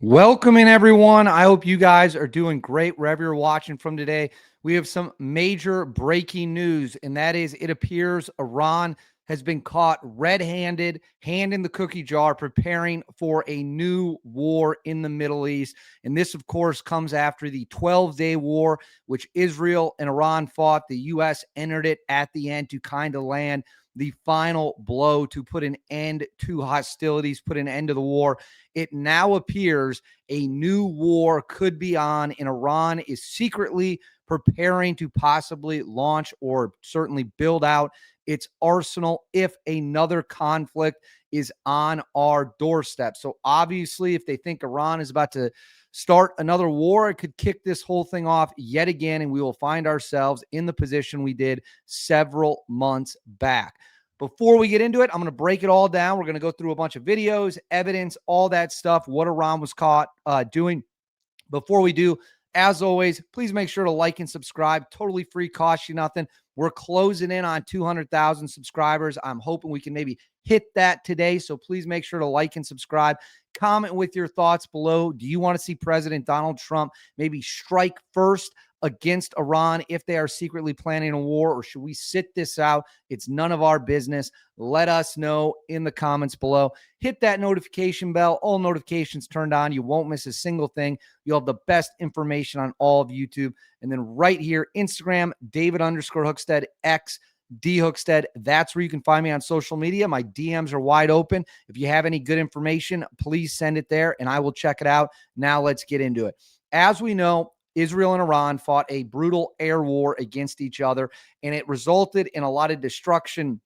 Welcome in, everyone. I hope you guys are doing great wherever you're watching from today. We have some major breaking news, and that is it appears Iran has been caught red-handed, hand in the cookie jar, preparing for a new war in the Middle East. And this, of course, comes after the 12-day war, which Israel and Iran fought. The U.S. entered it at the end to kind of land the final blow to put an end to hostilities, put an end to the war. It now appears a new war could be on, and Iran is secretly preparing to possibly launch or certainly build out its arsenal if another conflict is on our doorstep. So obviously, if they think Iran is about to start another war, it could kick this whole thing off yet again, and we will find ourselves in the position we did several months back. Before we get into it, I'm going to break it all down. We're going to go through a bunch of videos, evidence, all that stuff, what Iran was caught doing. Before we do, as always, please make sure to like and subscribe. Totally free, cost you nothing. We're closing in on 200,000 subscribers. I'm hoping we can maybe hit that today. So please make sure to like and subscribe. Comment with your thoughts below. Do you want to see President Donald Trump maybe strike first against Iran if they are secretly planning a war, or should we sit this out? It's none of our business. Let us know in the comments below. Hit that notification bell. All notifications turned on. You won't miss a single thing. You'll have the best information on all of YouTube. And then right here, Instagram, David_Hookstead, X, D Hookstead. That's where you can find me on social media. My DMs are wide open. If you have any good information, please send it there and I will check it out. Now let's get into it. As we know, Israel and Iran fought a brutal air war against each other, and it resulted in a lot of destruction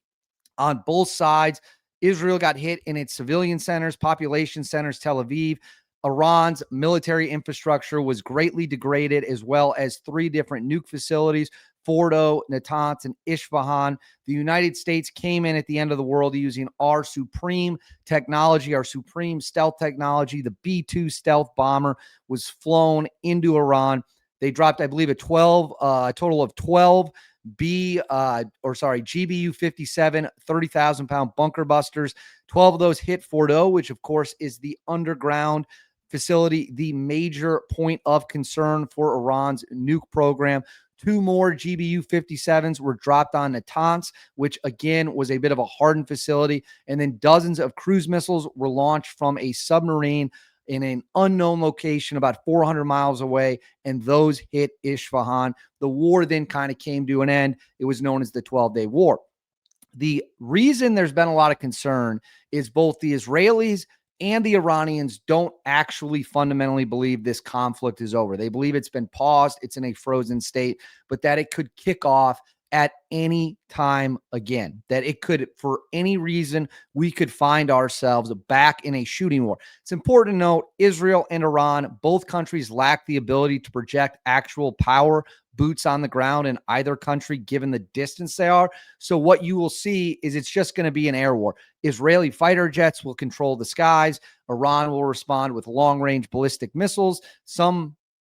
on both sides. Israel got hit in its civilian centers, population centers, Tel Aviv. Iran's military infrastructure was greatly degraded, as well as 3 different nuke facilities, Fordo, Natanz, and Isfahan. The United States came in at the end of the world using our supreme technology, our supreme stealth technology. The B-2 stealth bomber was flown into Iran. They dropped, I believe, a total of 12 GBU-57 30,000-pound bunker busters. 12 of those hit Fordo, which of course is the underground facility, the major point of concern for Iran's nuke program. 2 more GBU-57s were dropped on Natanz, which again was a bit of a hardened facility. And then dozens of cruise missiles were launched from a submarine in an unknown location about 400 miles away, and those hit Isfahan. The war then kind of came to an end. It was known as the 12-day war. The reason there's been a lot of concern is both the Israelis and the Iranians don't actually fundamentally believe this conflict is over. They believe it's been paused, it's in a frozen state, but that it could kick off at any time again, that it could, for any reason, we could find ourselves back in a shooting war. It's important to note Israel and Iran, both countries lack the ability to project actual power, boots on the ground in either country, given the distance they are. So what you will see is it's just going to be an air war. Israeli fighter jets will control the skies. Iran will respond with long-range ballistic missiles,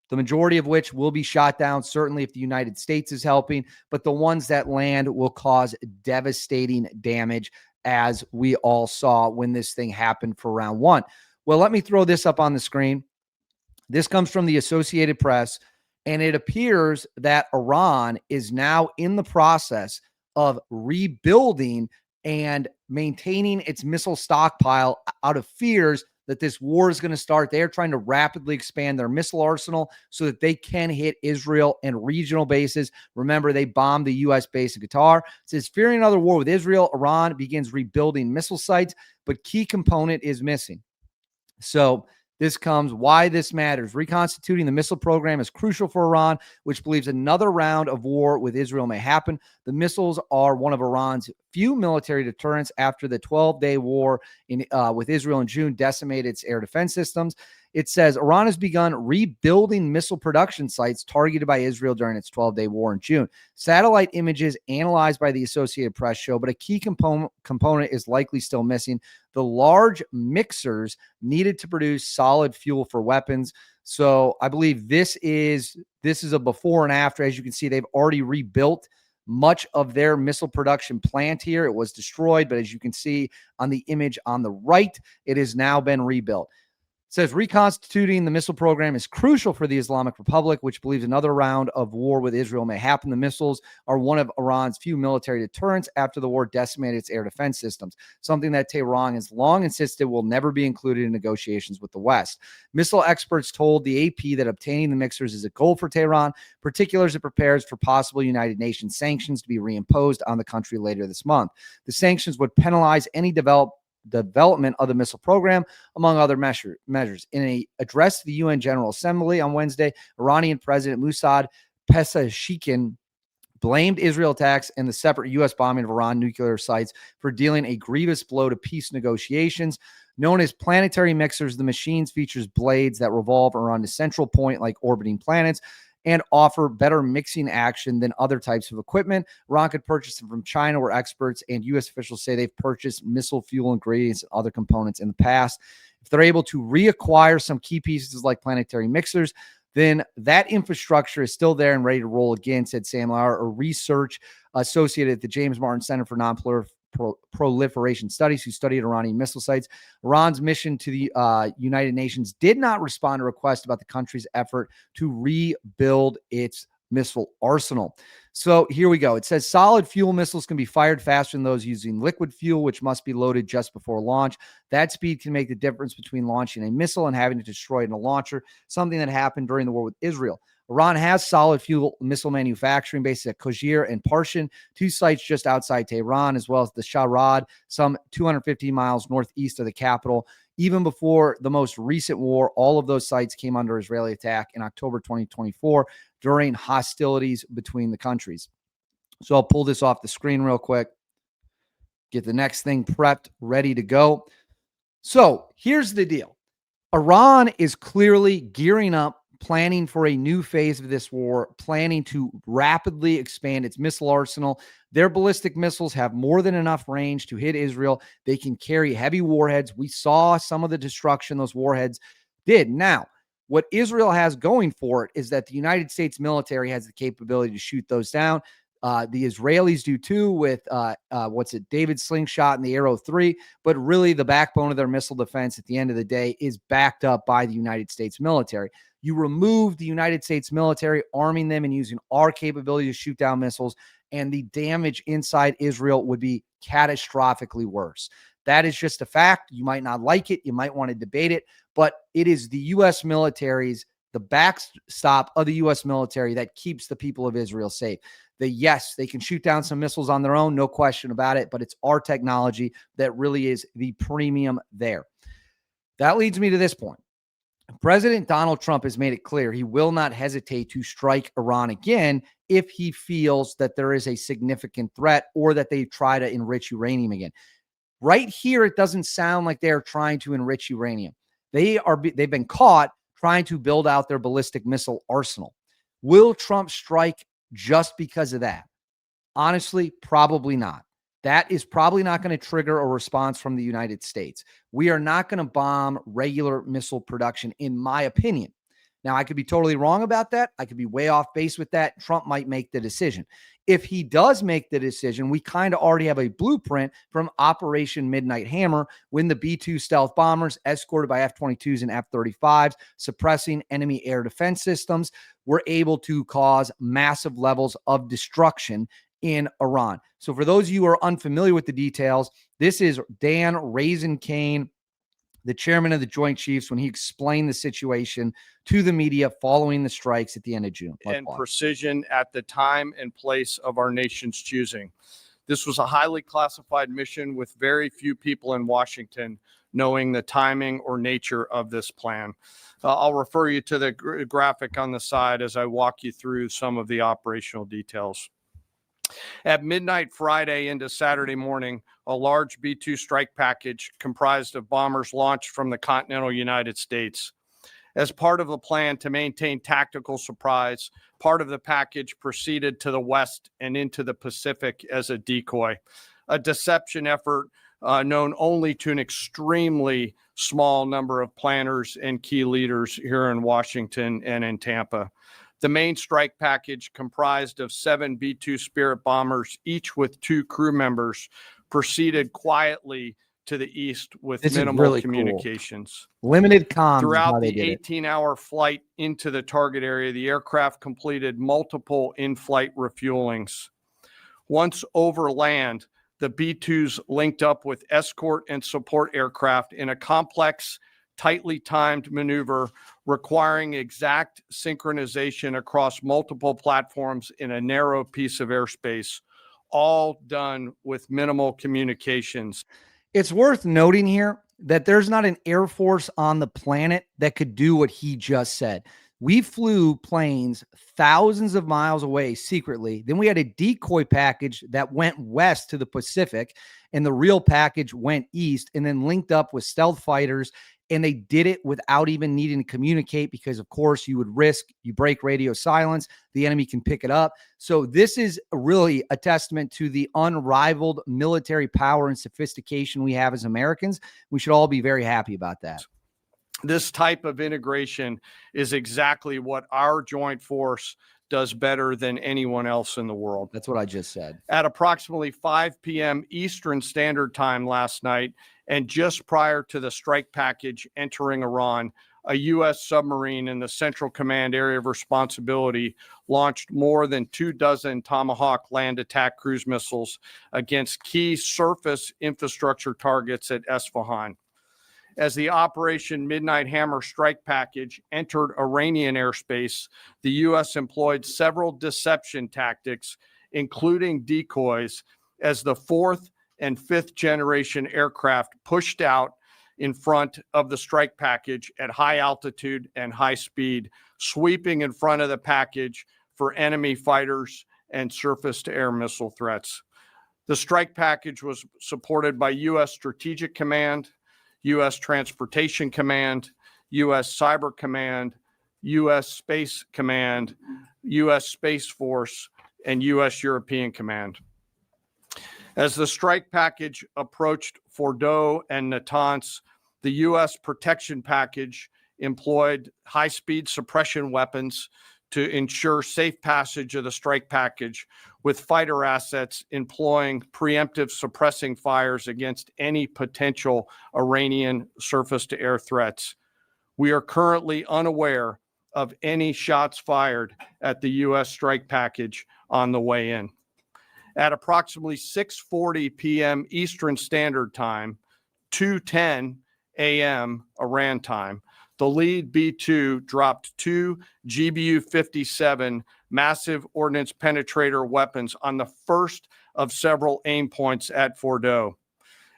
the majority of which will be shot down, certainly if the United States is helping, but the ones that land will cause devastating damage, as we all saw when this thing happened for round 1. Well, let me throw this up on the screen. This comes from the Associated Press, and it appears that Iran is now in the process of rebuilding and maintaining its missile stockpile out of fears that this war is going to start. They are trying to rapidly expand their missile arsenal so that they can hit Israel and regional bases. Remember, they bombed the U.S. base in Qatar. It says, fearing another war with Israel, Iran begins rebuilding missile sites, but key component is missing. So this comes why this matters. Reconstituting the missile program is crucial for Iran, which believes another round of war with Israel may happen. The missiles are one of Iran's few military deterrents after the 12-day war with Israel in June decimated its air defense systems. It says Iran has begun rebuilding missile production sites targeted by Israel during its 12-day war in June. Satellite images analyzed by the Associated Press show, but a key component is likely still missing: the large mixers needed to produce solid fuel for weapons. So I believe this is a before and after. As you can see, they've already rebuilt much of their missile production plant here. It was destroyed, but as you can see on the image on the right, it has now been rebuilt. says reconstituting the missile program is crucial for the Islamic Republic, which believes another round of war with Israel may happen. The missiles are one of Iran's few military deterrents after the war decimated its air defense systems, something that Tehran has long insisted will never be included in negotiations with the West. Missile experts told the AP that obtaining the mixers is a goal for Tehran, particularly as it prepares for possible United Nations sanctions to be reimposed on the country later this month. The sanctions would penalize any development of the missile program, among other measures. In an address to the UN General Assembly on Wednesday, Iranian President Mossad Pezeshkian blamed Israel attacks and the separate U.S. bombing of Iran nuclear sites for dealing a grievous blow to peace negotiations. Known as planetary mixers, the machines features blades that revolve around a central point like orbiting planets and offer better mixing action than other types of equipment. Iran could purchase them from China, where experts and U.S. officials say they've purchased missile fuel ingredients and other components in the past. If they're able to reacquire some key pieces like planetary mixers, then that infrastructure is still there and ready to roll again, said Sam Lauer, a research associated at the James Martin Center for Non-Proliferation Studies, who studied Iranian missile sites. Iran's mission to the United Nations did not respond to requests about the country's effort to rebuild its missile arsenal. So here we go. It says solid fuel missiles can be fired faster than those using liquid fuel, which must be loaded just before launch. That speed can make the difference between launching a missile and having to destroy it in a launcher, something that happened during the war with Israel. Iran has solid fuel missile manufacturing bases at Qusayr and Parshin, two sites just outside Tehran, as well as the Sharad, some 250 miles northeast of the capital. Even before the most recent war, all of those sites came under Israeli attack in October 2024 during hostilities between the countries. So I'll pull this off the screen real quick, get the next thing prepped, ready to go. So here's the deal. Iran is clearly gearing up, planning for a new phase of this war, planning to rapidly expand its missile arsenal. Their ballistic missiles have more than enough range to hit Israel. They can carry heavy warheads. We saw some of the destruction those warheads did. Now, what Israel has going for it is that the United States military has the capability to shoot those down. The Israelis do too with David Slingshot and the Arrow 3, but really the backbone of their missile defense at the end of the day is backed up by the United States military. You remove the United States military, arming them and using our capability to shoot down missiles, and the damage inside Israel would be catastrophically worse. That is just a fact. You might not like it. You might want to debate it, but it is the U.S. military's, the backstop of the U.S. military that keeps the people of Israel safe. Yes, they can shoot down some missiles on their own, no question about it, but it's our technology that really is the premium there. That leads me to this point. President Donald Trump has made it clear he will not hesitate to strike Iran again if he feels that there is a significant threat or that they try to enrich uranium again. Right here, it doesn't sound like they're trying to enrich uranium. They've been caught trying to build out their ballistic missile arsenal. Will Trump strike just because of that? Honestly, probably not. That is probably not going to trigger a response from the United States. We are not going to bomb regular missile production, in my opinion. Now, I could be totally wrong about that. I could be way off base with that. Trump might make the decision. If he does make the decision, we kind of already have a blueprint from Operation Midnight Hammer, when the B-2 stealth bombers, escorted by F-22s and F-35s, suppressing enemy air defense systems, were able to cause massive levels of destruction in Iran. So for those of you who are unfamiliar with the details, this is Dan Raisin Kane, the chairman of the Joint Chiefs, when he explained the situation to the media following the strikes at the end of June. And precision at the time and place of our nation's choosing. This was a highly classified mission with very few people in Washington knowing the timing or nature of this plan. I'll refer you to the graphic on the side as I walk you through some of the operational details. At midnight Friday into Saturday morning, a large B-2 strike package comprised of bombers launched from the continental United States. As part of the plan to maintain tactical surprise, part of the package proceeded to the west and into the Pacific as a decoy, a deception effort known only to an extremely small number of planners and key leaders here in Washington and in Tampa. The main strike package, comprised of 7 B-2 Spirit bombers, each with 2 crew members, proceeded quietly to the east with This is minimal really cool. communications. Limited comms is how Throughout they the did it. 18-hour flight into the target area, the aircraft completed multiple in-flight refuelings. Once over land, the B-2s linked up with escort and support aircraft in a complex, tightly timed maneuver requiring exact synchronization across multiple platforms in a narrow piece of airspace, all done with minimal communications. It's worth noting here that there's not an Air Force on the planet that could do what he just said. We flew planes thousands of miles away secretly. Then we had a decoy package that went west to the Pacific, and the real package went east and then linked up with stealth fighters. And they did it without even needing to communicate because, of course, you break radio silence, the enemy can pick it up. So this is really a testament to the unrivaled military power and sophistication we have as Americans. We should all be very happy about that. This type of integration is exactly what our joint force does better than anyone else in the world. That's what I just said. At approximately 5 p.m. Eastern Standard Time last night, and just prior to the strike package entering Iran, a U.S. submarine in the Central Command Area of Responsibility launched more than 24 Tomahawk land attack cruise missiles against key surface infrastructure targets at Esfahan. As the Operation Midnight Hammer strike package entered Iranian airspace, the U.S. employed several deception tactics, including decoys, as the fourth and fifth generation aircraft pushed out in front of the strike package at high altitude and high speed, sweeping in front of the package for enemy fighters and surface-to-air missile threats. The strike package was supported by U.S. Strategic Command, U.S. Transportation Command, U.S. Cyber Command, U.S. Space Command, U.S. Space Force, and U.S. European Command. As the strike package approached Fordow and Natanz, the U.S. protection package employed high-speed suppression weapons to ensure safe passage of the strike package, with fighter assets employing preemptive suppressing fires against any potential Iranian surface-to-air threats. We are currently unaware of any shots fired at the U.S. strike package on the way in. At approximately 6:40 p.m. Eastern Standard Time, 2:10 a.m. Iran time, the lead B-2 dropped two GBU-57 massive ordnance penetrator weapons on the first of several aim points at Fordow.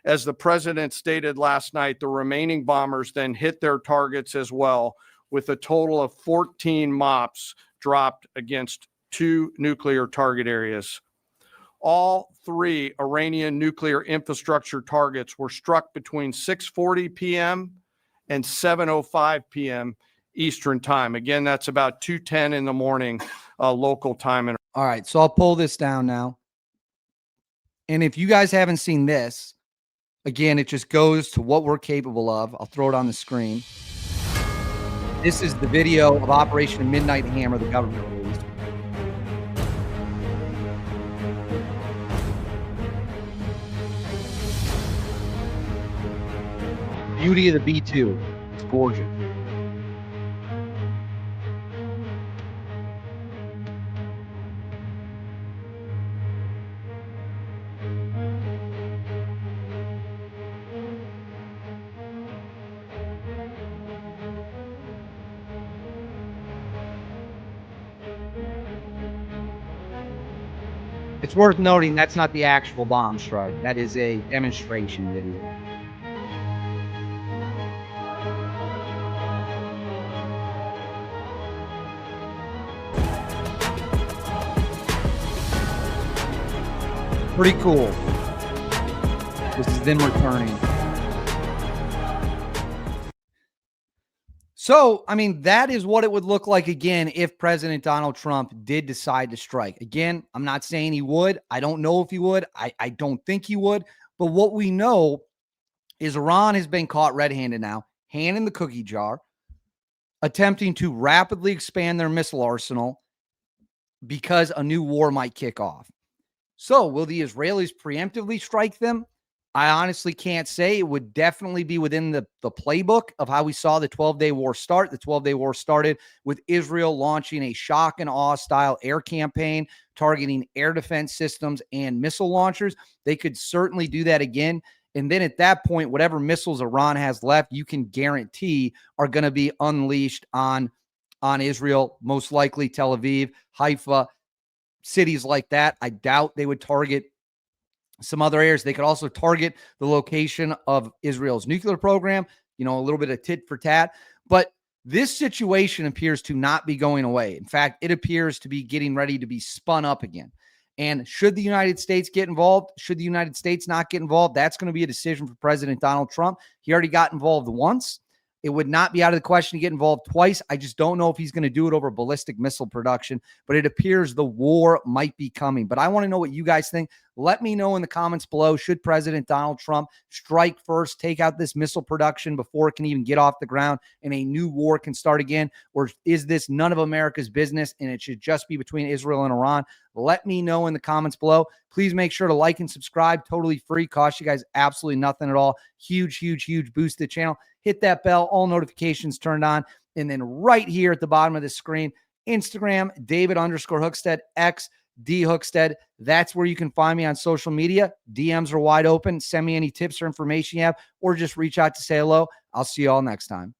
As the president stated last night, the remaining bombers then hit their targets as well, with a total of 14 MOPs dropped against two nuclear target areas. All three Iranian nuclear infrastructure targets were struck between 6:40 p.m. and 7:05 p.m. Eastern time. Again, that's about 2:10 in the morning local time. All right, so I'll pull this down now. And if you guys haven't seen this, again, it just goes to what we're capable of. I'll throw it on the screen. This is the video of Operation Midnight Hammer the government released. Beauty of the B-2. It's gorgeous. It's worth noting that's not the actual bomb strike. That is a demonstration video. Pretty cool. This is them returning. So, I mean, that is what it would look like again if President Donald Trump did decide to strike. Again, I'm not saying he would. I don't know if he would. I don't think he would. But what we know is Iran has been caught red-handed now, hand in the cookie jar, attempting to rapidly expand their missile arsenal because a new war might kick off. So will the Israelis preemptively strike them? I honestly can't say. It would definitely be within the playbook of how we saw the 12-day war start. The 12-day war started with Israel launching a shock and awe style air campaign targeting air defense systems and missile launchers. They could certainly do that again. And then at that point, whatever missiles Iran has left, you can guarantee are going to be unleashed on Israel, most likely Tel Aviv, Haifa, cities like that. I doubt they would target some other areas. They could also target the location of Israel's nuclear program, a little bit of tit for tat. But this situation appears to not be going away. In fact, it appears to be getting ready to be spun up again. And should the United States get involved? Should the United States not get involved? That's going to be a decision for President Donald Trump. He already got involved once. It would not be out of the question to get involved twice. I just don't know if he's going to do it over ballistic missile production, but it appears the war might be coming. But I want to know what you guys think. Let me know in the comments below. Should President Donald Trump strike first, take out this missile production before it can even get off the ground and a new war can start again? Or is this none of America's business and it should just be between Israel and Iran? Let me know in the comments below. Please make sure to like and subscribe. Totally free. Cost you guys absolutely nothing at all. Huge, huge, huge boost to the channel. Hit that bell, all notifications turned on. And then right here at the bottom of the screen, Instagram, David_Hookstead, X, D Hookstead. That's where you can find me on social media. DMs are wide open. Send me any tips or information you have, or just reach out to say hello. I'll see you all next time.